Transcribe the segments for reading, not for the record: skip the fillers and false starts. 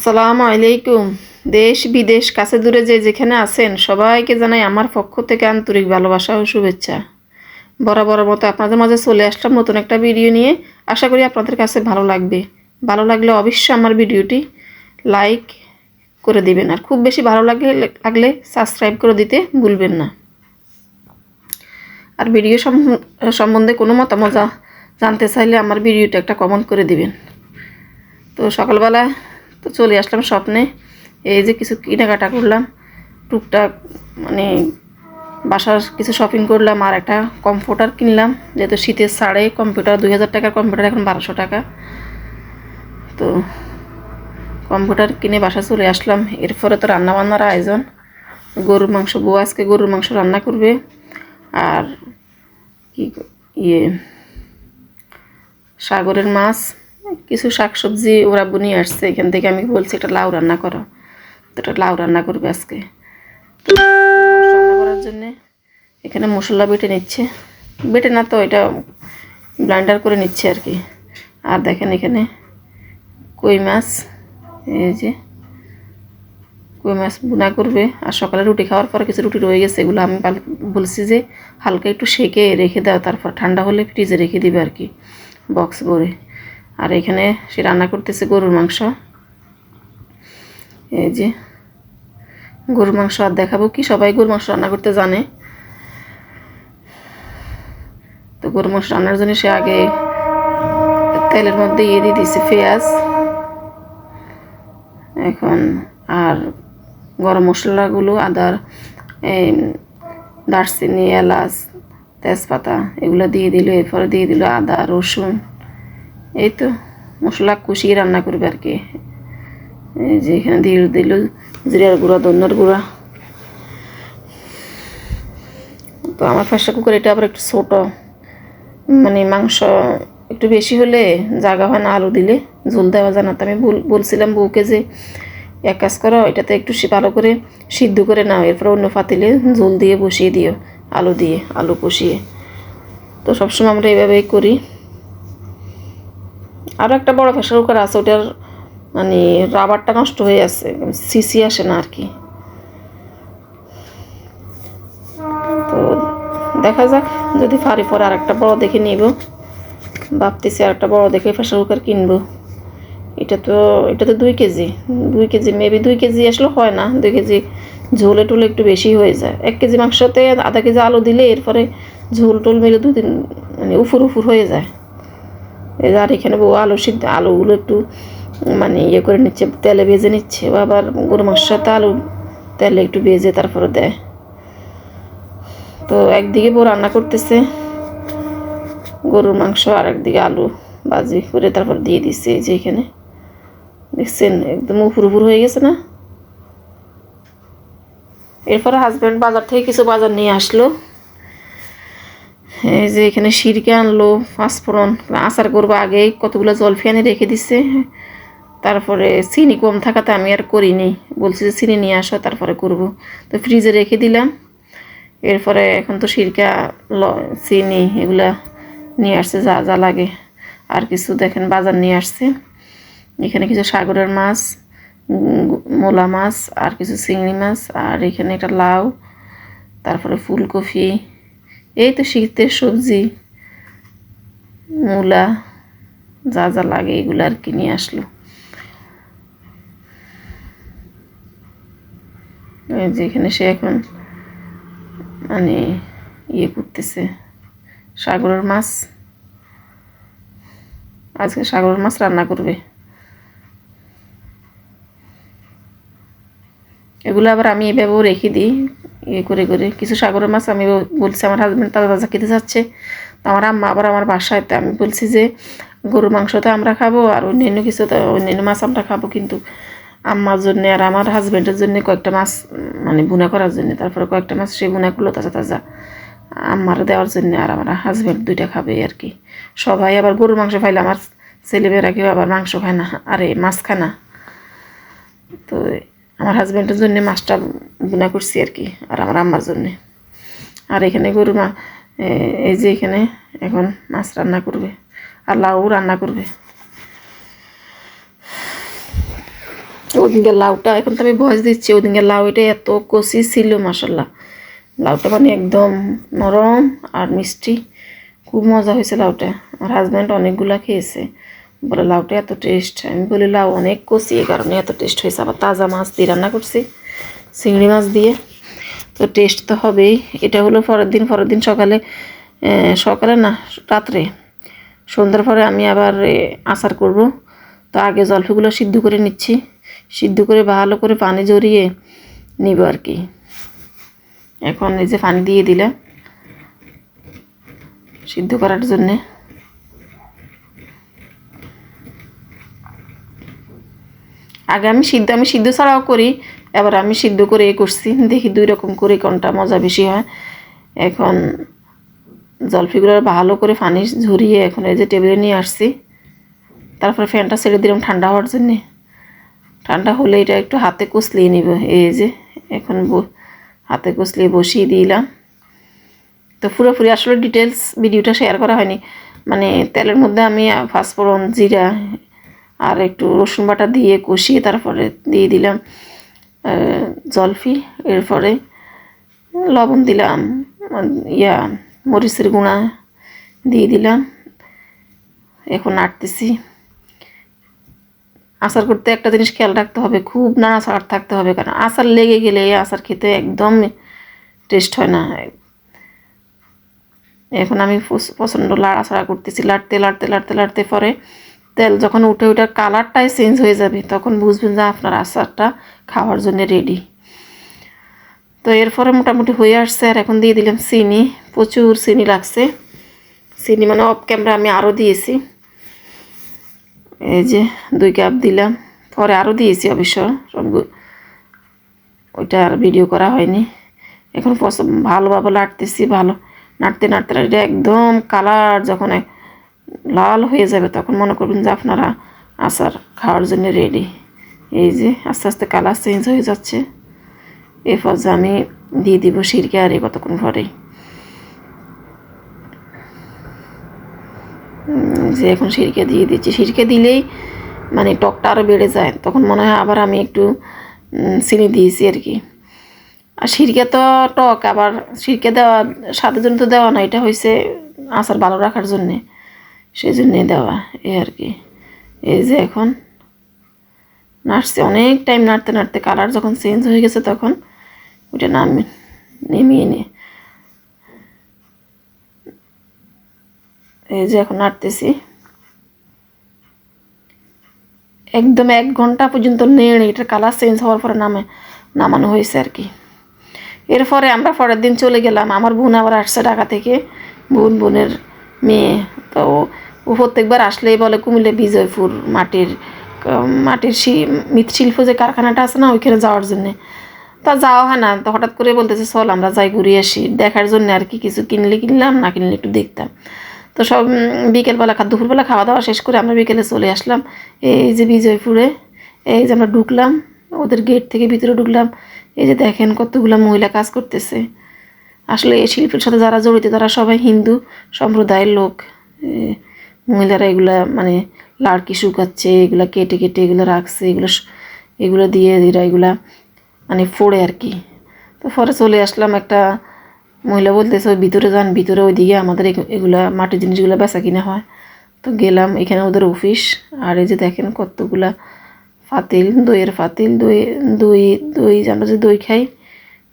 আসসালামু আলাইকুম। দেশ বিদেশ কাছে দূরে যেখানে আছেন সবাইকে জানাই আমার পক্ষ থেকে আন্তরিক ভালোবাসা ও শুভেচ্ছা। বরাবরের মতো আপনাদের মাঝে চলে আসলাম নতুন একটা ভিডিও নিয়ে। আশা করি আপনাদের কাছে ভালো লাগবে। ভালো লাগলে অবশ্যই আমার ভিডিওটি লাইক করে দিবেন, আর খুব বেশি ভালো লাগলে সাবস্ক্রাইব করে দিতে ভুলবেন না। আর ভিডিও সম্বন্ধে কোনো মতামত জানতে চাইলে আমার ভিডিওটা একটা কমেন্ট করে দিবেন। তো সকালবেলা তো চলে আসলাম স্বপ্নে, এই যে কিছু কেনাকাটা করলাম টুকটাক, মানে বাসার কিছু শপিং করলাম, আর একটা কম্পিউটার কিনলাম। যেহেতু শীতের ছাড়ে কম্পিউটার 2000 টাকার কম্পিউটার এখন 1200 টাকা। তো কম্পিউটার কিনে বাসা চলে আসলাম। এরপরে তো রান্নাবান্নার আয়োজন, গরুর মাংস, বউ আজকে গরুর মাংস রান্না করবে। আর কি সাগরের মাছ, কিছু শাকসবজি ওরা বুনিয়ে আসছে এখান থেকে। আমি বলছি একটা লাউ রান্না করো, তো একটা লাউ রান্না করবে আজকে। তো রান্না করার জন্যে এখানে মশলা বেটে নিচ্ছে, বেটে না তো এটা ব্লেন্ডার করে নিচ্ছে আর কি। আর দেখেন এখানে কই মাছ, এই যে কই মাছ বুনা করবে। আর সকালে রুটি খাওয়ার পরে কিছু রুটি রয়ে গেছে, এগুলো আমি বলছি যে হালকা একটু সেকে রেখে দাও, তারপর ঠান্ডা হলে ফ্রিজে রেখে দিবে আর কি, বক্স ভরে। আর এখানে সে রান্না করতেছে গরুর মাংস। এই যে গরুর মাংস, আর দেখাবো কি, সবাই গরুর মাংস রান্না করতে জানে। তো গরুর মাংস রান্নার জন্য সে আগে তেলের মধ্যে দিয়ে দিয়েছে পেঁয়াজ এখন, আর গরম মশলাগুলো আদার দারচিনি, এলাচ, তেজপাতা এগুলো দিয়ে দিল। এরপরে দিয়ে দিল আদা রসুন। এই তো মশলা কষিয়ে রান্না করবে আর কি। এই যে এখানে দিয়ে দিল জিরার গুঁড়া, ধনিয়ার গুঁড়া। তো আমার প্রেসার কুকার এটা আবার একটু ছোটো, মানে মাংস একটু বেশি হলে জায়গা হয় না আলু দিলে, ঝোল দেওয়া যায় না। তো আমি বলছিলাম বউকে যে এক কাজ করো, এটাতে একটু ভালো করে সিদ্ধ করে নাও, এরপর অন্য পাতিলে ঝোল দিয়ে বসিয়ে দিও, আলু দিয়ে আলু কষিয়ে। তো সবসময় আমরা এইভাবেই করি। আরও একটা বড় প্রেসার কুকার আছে, ওটার মানে রাবারটা নষ্ট হয়ে আছে, সিসি আসে না আর কি। তো দেখা যাক, যদি পারি পরে আর একটা বড় দেখে নিব, ভাবতেছি আর একটা বড় দেখে প্রেসার কুকার কিনবো। এটা তো 2 কেজি মেবি 2 কেজি আসলে হয় না, 2 কেজি ঝোলে টোলে একটু বেশি হয়ে যায়। 1 কেজি মাংসতে আধা কেজি আলু দিলে এরপরে ঝোল টোল মিলে 2 দিন মানে উফুর হয়ে যায়। আর এখানে বউ আলুগুলো একটু মানে করে নিচ্ছে, তেলে ভেজে নিচ্ছে। আবার গরু মাংসের সাথে আলু তেলে একটু ভেজে তারপরে দেয়। তো একদিকে বউ রান্না করতেছে গরুর মাংস, আর একদিকে আলু ভাজি করে তারপর দিয়ে দিচ্ছে। এই যে এখানে দেখছেন একদম উপুর হয়ে গেছে না। এরপরে হাজব্যান্ড বাজার থেকে কিছু বাজার নিয়ে আসলো। এই যে এখানে সিরকা আনলো, পাঁচফোড়ন, আচার করবো আগেই কতগুলো জলফি আনি রেখে দিচ্ছে। তারপরে চিনি কম থাকাতে আমি আর করিনি, বলছি যে চিনি নিয়ে আসো তারপরে করব। তো ফ্রিজে রেখে দিলাম। এরপরে এখন তো সিরকা, চিনি এগুলা নিয়ে আসছে যা যা লাগে। আর কিছু দেখেন বাজার নিয়ে আসছে, এখানে কিছু সাগরের মাছ, মোলা মাছ, আর কিছু চিংড়ি মাছ, আর এখানে একটা লাউ, তারপরে ফুলকপি। এই তো শীতের সবজি, মূলা, যা যা লাগে এগুলো আর কি নিয়ে আসলো। এই যে এখানে সে এখন মানে করতেছে সাগরের মাছ, আজকে সাগরের মাছ রান্না করবে। এগুলো আবার আমি এভাবেও রেখে দিই করে কিছু সাগরের মাছ। আমি বলছি আমার হাজব্যান্ড তাজা তাজা খেতে যাচ্ছে, তো আমার আম্মা আবার আমার বাসায়, তো আমি বলছি যে গরুর মাংস তো আমরা খাবো, আর অন্যান্য কিছু তো অন্যান্য মাছ আমরা খাবো, কিন্তু আম্মার জন্য আর আমার হাজব্যান্ডের জন্য কয়েকটা মাছ মানে বুনা করার জন্য, তারপরে কয়েকটা মাছ সে বুনা করলো তাজা তাজা আম্মার দেওয়ার জন্য, আর আমার হাজব্যান্ড 2টা খাবে আর কি। সবাই আবার গরুর মাংস খাইলে আমার ছেলেমেয়েরা কেউ আবার মাংস খায় না, আরে মাছ খায় না। তো আমার হাজব্যান্ডের জন্য মাছটা বুনা করছি আর কি, আর আমার আম্মার জন্যে। আর এখানে এই যে এখানে এখন মাছ রান্না করবে, আর লাউ রান্না করবে। ওদিনকে লাউটা, এখন তো আমি ভয়েস দিচ্ছি, ওদিনকে লাউ এটা এত কষি ছিল মাশাল্লাহ, লাউটা মানে একদম নরম আর মিষ্টি, খুব মজা হয়েছে লাউটা। আমার হাজব্যান্ড অনেকগুলা খেয়েছে, বলে লাউটা এত টেস্ট। আমি বলি লাউ অনেক কষি, এই কারণে এত টেস্ট হয়েছে। আবার তাজা মাছ দিয়ে রান্না করছি, চিংড়ি মাছ দিয়ে, তো টেস্ট তো হবেই। এটা হলো পরের দিন সকালে, সকালে না রাত্রে, সন্ধ্যার পরে আমি আবার আচার করব। তো আগে জলফিগুলো সিদ্ধ করে নিচ্ছি, সিদ্ধ করে ভালো করে পানি ঝরিয়ে নিব আর কি। এখন এই যে পানি দিয়ে দিলাম সিদ্ধ করার জন্যে। আগে আমি সিদ্ধ ছাড়াও করি, এবার আমি সিদ্ধ করে করছি, দেখি দুই রকম করে কোনটা মজা বেশি হয়। এখন জলফিগুলো ভালো করে পানি ঝরিয়ে এখন এই যে টেবিলে নিয়ে আসছি। তারপরে ফ্যানটা ছেড়ে দিলাম ঠান্ডা হওয়ার জন্যে। ঠান্ডা হলে এটা একটু হাতে কষলিয়ে নিব, এই যে এখন হাতে কষলিয়ে বসিয়ে দিলাম। তো পুরোপুরি আসলে ডিটেলস ভিডিওটা শেয়ার করা হয়নি, মানে তেলের মধ্যে আমি পাঁচফোড়ন, জিরা আর একটু রসুন বাটা দিয়ে কষিয়ে তারপরে দিয়ে দিলাম জলফি, এরপরে লবণ দিলাম, মরিচের গুঁড়া দিয়ে দিলাম। এখন নাড়তেছি। আচার করতে একটা জিনিস খেয়াল রাখতে হবে, খুব নাড়াচাড়া থাকতে হবে, কারণ আচার লেগে গেলে আচার খেতে একদম টেস্ট হয় না। এখন আমি প্রচণ্ড লাড়াচাড়া করতেছি, লাড়তে পরে তেল যখন উঠে কালারটাই চেঞ্জ হয়ে যাবে, তখন বুঝবেন যে আপনার আচারটা খাওয়ার জন্য রেডি। তো এরপরে মোটামুটি হয়ে আসছে। আর এখন দিয়ে দিলাম চিনি, প্রচুর চিনি লাগছে, চিনি মানে অফ ক্যামেরা আমি আরও দিয়েছি, এই যে 2 কাপ দিলাম, পরে আরও দিয়েছি অবশ্য, ওইটা আর ভিডিও করা হয়নি। এখন ভালোভাবে লাড়তেছি, ভালো নাড়তে এটা একদম কালার যখন লাল হয়ে যাবে, তখন মনে করবেন যে আপনারা আচার খাওয়ার জন্য রেডি। এই যে আস্তে আস্তে কালার চেঞ্জ হয়ে যাচ্ছে। এরপর যে আমি দিয়ে দিব সিরকা, আর কতক্ষণ পরেই যে এখন সিরকা দিয়ে দিচ্ছি। সিরকা দিলেই মানে টকটা আরও বেড়ে যায়, তখন মনে হয় আবার আমি একটু চিনি দিয়েছি আর কি। আর সিরকা তো টক, আবার সিরকা দেওয়া স্বাদের জন্য তো দেওয়া না, এটা হয়েছে আচার ভালো রাখার জন্যে, সেই জন্যে দেওয়া, এই আর কি। এই যে এখন নাড়ছে, অনেক টাইম নাড়তে কালার যখন চেঞ্জ হয়ে গেছে, তখন ওইটা নামিয়ে নিয়ে এই যে এখন নাড়তেছি একদম 1 ঘন্টা পর্যন্ত নেড়ে, এটার কালার চেঞ্জ হওয়ার পরে নামানো হয়েছে আর কি। এরপরে আমরা পরের দিন চলে গেলাম। আমার বোন আবার আসছে ঢাকা থেকে, বোনের মেয়ে। তো ও প্রত্যেকবার আসলেই বলে কুমিল্লা বিজয়পুর মাটির মৃৎশিল্প যে কারখানাটা আছে না, ওইখানে যাওয়ার জন্যে। তা যাওয়া হয় না, তো হঠাৎ করে বলতেছে চল আমরা যাই ঘুরে আসি, দেখার জন্য আর কি। কিছু কিনলাম, না কিনলে একটু দেখতাম। তো সব বিকেলবেলা দুপুরবেলা খাওয়া দাওয়া শেষ করে আমরা বিকেলে চলে আসলাম এই যে বিজয়পুরে। এই যে আমরা ঢুকলাম, ওদের গেট থেকে ভিতরে ঢুকলাম। এই যে দেখেন কতগুলো মহিলা কাজ করতেছে। আসলে এই শিল্পের সাথে যারা জড়িত তারা সবাই হিন্দু সম্প্রদায়ের লোক। মহিলারা এগুলা মানে লাড়কি শুকাচ্ছে, এগুলা কেটে এগুলো রাখছে, এগুলো দিয়ে এগুলা মানে ফোড়ে আর কি। তো পরে চলে আসলাম, একটা মহিলা বলতেছে ওই ভিতরে যান, ভিতরে ওইদিকে আমাদের এগুলা মাটির জিনিসগুলো বেচা কিনা হয়। তো গেলাম, এখানে ওদের অফিস। আর এই যে দেখেন কতগুলা পাতিল, দইয়ের পাতিল, দই আমরা যে দই খাই,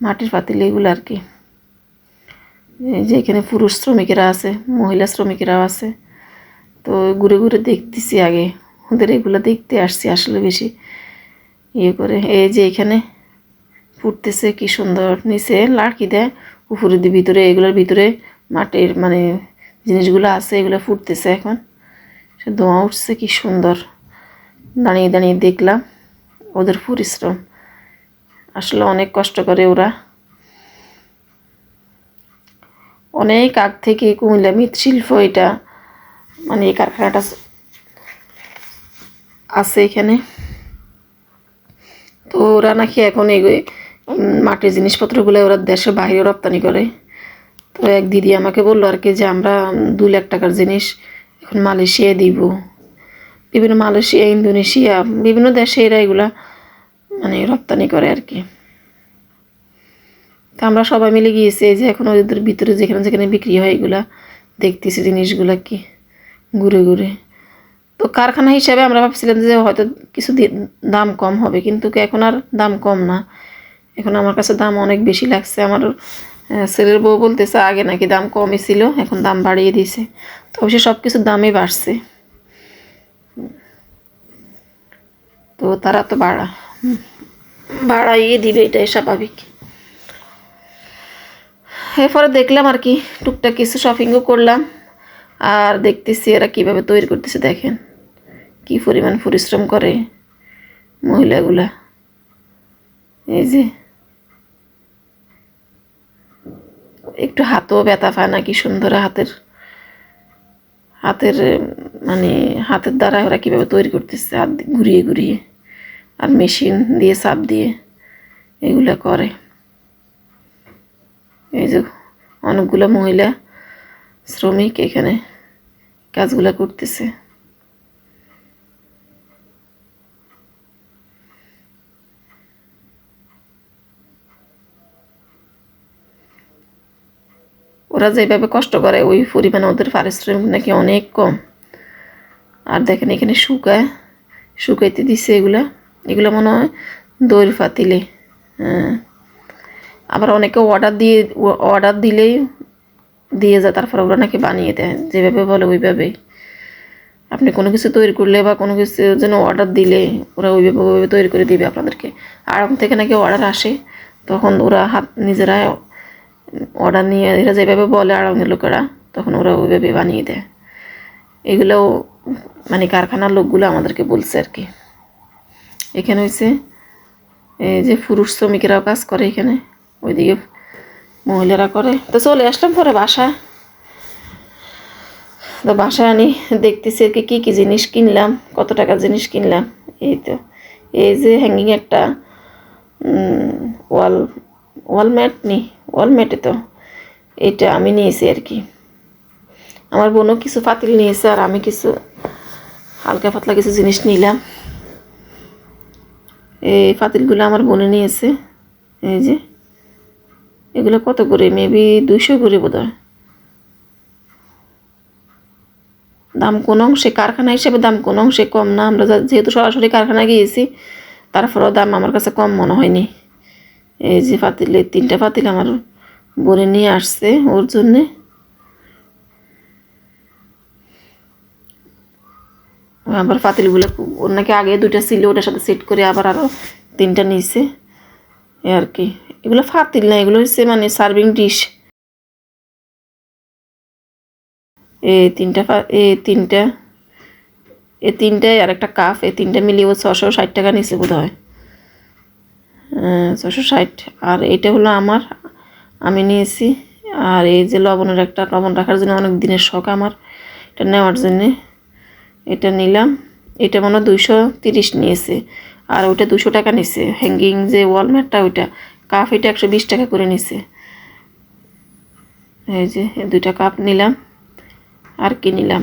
মাটির পাতিল এগুলো আর কি। এই যে এখানে পুরুষ শ্রমিকেরা আছে, মহিলা শ্রমিকেরাও আছে। তো ঘুরে দেখতেছি, আগে ওদের এগুলো দেখতে আসছি আসলে বেশি ইয়ে করে। এই যে এখানে ফুটতেছে কি সুন্দর, নিচে লাড়কি দেয়, উপরে দিয়ে ভিতরে, এগুলোর ভিতরে মাটির মানে জিনিসগুলো আছে, এগুলো ফুটতেছে এখন। সে ধোঁয়া উঠছে কি সুন্দর। দাঁড়িয়ে দেখলাম ওদের পরিশ্রম, আসলে অনেক কষ্ট করে ওরা। অনেক আগ থেকে কুমিল্লা মৃৎশিল্প এটা মানে এই কারখানাটা আছে এখানে। তো ওরা নাকি এখন এই মাটির জিনিসপত্রগুলো ওরা দেশের বাইরে রপ্তানি করে। তো এক দিদি আমাকে বললো আর কি যে আমরা 2 লাখ টাকার জিনিস এখন মালয়েশিয়ায় দিব। বিভিন্ন মালয়েশিয়া, ইন্দোনেশিয়া, বিভিন্ন দেশে এরা এগুলা মানে রপ্তানি করে আর কি। তো আমরা সবাই মিলে গিয়েছি, এই যে এখন ওদের ভিতরে যেখানে যেখানে বিক্রি হয় এগুলা দেখতেছি জিনিসগুলা কি ঘুরে ঘুরে। তো কারখানা হিসাবে আমরা ভাবছিলাম যে হয়তো কিছু দাম কম হবে, কিন্তু এখন আর দাম কম না, এখন আমার কাছে দাম অনেক বেশি লাগছে। আমার ছেলের বউ বলতেছে আগে নাকি দাম কমই ছিল, এখন দাম বাড়িয়ে দিয়েছে। তো অবশ্যই সব কিছুর দামই বাড়ছে, তো তারা তো বাড়াইয়ে দিবে, এটাই স্বাভাবিক। এরপরে দেখলাম আর কি টুকটাক কিছু শপিংও করলাম, আর দেখতেছি এরা কীভাবে তৈরি করতেছে। দেখেন কি পরিমাণ পরিশ্রম করে মহিলাগুলা। এই যে একটু হাতও ব্যথা পায় না, কি সুন্দর হাতের মানে হাতের দ্বারা ওরা কীভাবে তৈরি করতেছে, হাত ঘুরিয়ে ঘুরিয়ে, আর মেশিন দিয়ে চাপ দিয়ে এগুলা করে। এই যে অনেকগুলো মহিলা শ্রমিক এখানে কাজগুলা করতেছে। ওরা যেভাবে কষ্ট করে ওই পরিমাণে ওদের পারিশ্রমিক নাকি অনেক কম। আর দেখেন এখানে শুকাইতে দিছে এগুলা মনে হয় দইয়ের পাতিলে। হ্যাঁ, আবার অনেকে অর্ডার দিলেই দিয়ে যায়, তারপর ওরা নাকি বানিয়ে দেয় যেভাবে বলে ওইভাবেই। আপনি কোনো কিছু তৈরি করলে বা কোনো কিছু যেন অর্ডার দিলে ওরা ওইভাবে তৈরি করে দিবে আপনাদেরকে। আড়ং থেকে নাকি অর্ডার আসে, তখন ওরা নিজেরা অর্ডার নিয়ে এরা যেভাবে বলে আড়ঙের লোকেরা, তখন ওরা ওইভাবে বানিয়ে দেয়। এগুলোও মানে কারখানার লোকগুলো আমাদেরকে বলছে আর কি। এখানে হয়েছে এই যে পুরুষ শ্রমিকেরাও কাজ করে এখানে, ওইদিকে মহিলারা করে। তো চলে আসলাম পরে বাসায়। তো বাসায় আনি দেখতেছি আর কি কী কী জিনিস কিনলাম, কত টাকার জিনিস কিনলাম। এই তো এই যে হ্যাঙ্গিং একটা ওয়ালম্যাটে তো এটা আমি নিয়েছি আর কি। আমার বোনও কিছু পাতিল নিয়েছে, আর আমি কিছু হালকা পাতলা কিছু জিনিস নিলাম। এই পাতিলগুলো আমার বোনে নিয়েছে। এই যে এগুলো কত করে, মেবি 200 করে বোধ হয়। দাম কোনো অংশে কারখানা হিসেবে দাম কোনো অংশে কম না। আমরা যেহেতু সরাসরি কারখানায় গিয়েছি, তারপরেও দাম আমার কাছে কম মনে হয়নি। এই যে পাতিলে 3টা পাতিল আমার বোনে নিয়ে আসছে ওর জন্যে। আবার পাতিলগুলো ওর নাকি আগে 2টা ছিল, ওটার সাথে সেট করে আবার আরও 3টা নিয়েছে এ আর কি। এগুলো পাতিল না, এগুলো হচ্ছে মানে সার্ভিং ডিশ। এই তিনটায় আর একটা কাপ, এই 3টা মিলিয়ে ও 660 টাকা নিচ্ছে বোধ হয়। 660। আর এটা হলো আমি নিয়েছি। আর এই যে লবণ রাখার জন্য অনেক দিনের শখ আমার, এটা নেওয়ার জন্যে এটা নিলাম। এটা মনে হয় 230 নিয়েছে, আর ওইটা 200 টাকা নিছে। হ্যাঙ্গিং যে ওয়ালম্যাটটা ওইটা কাপ, এটা 120 টাকা করে নিছে। এই যে 2টা কাপ নিলাম। আর কি নিলাম,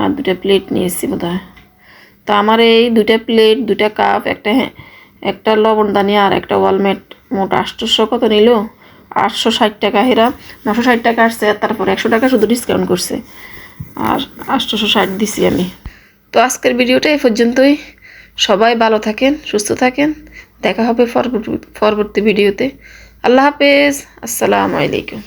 আর 2টা প্লেট নিয়েছি বোধ হয়। তো আমার এই 2টা প্লেট, 2টা কাপ, একটা লবণদানি আর একটা ওয়ালম্যাট মোট 800 কত নিল, 860 টাকা। হেরা 960 টাকা আসছে, আর তারপর 100 টাকা শুধু ডিসকাউন্ট করছে, আর 860 দিছি আমি। তো আজকের ভিডিওটা এই পর্যন্তই। সবাই ভালো থাকেন, সুস্থ থাকেন। দেখা হবে পরবর্তী ভিডিওতে। আল্লাহ হাফেজ, আসসালামু আলাইকুম।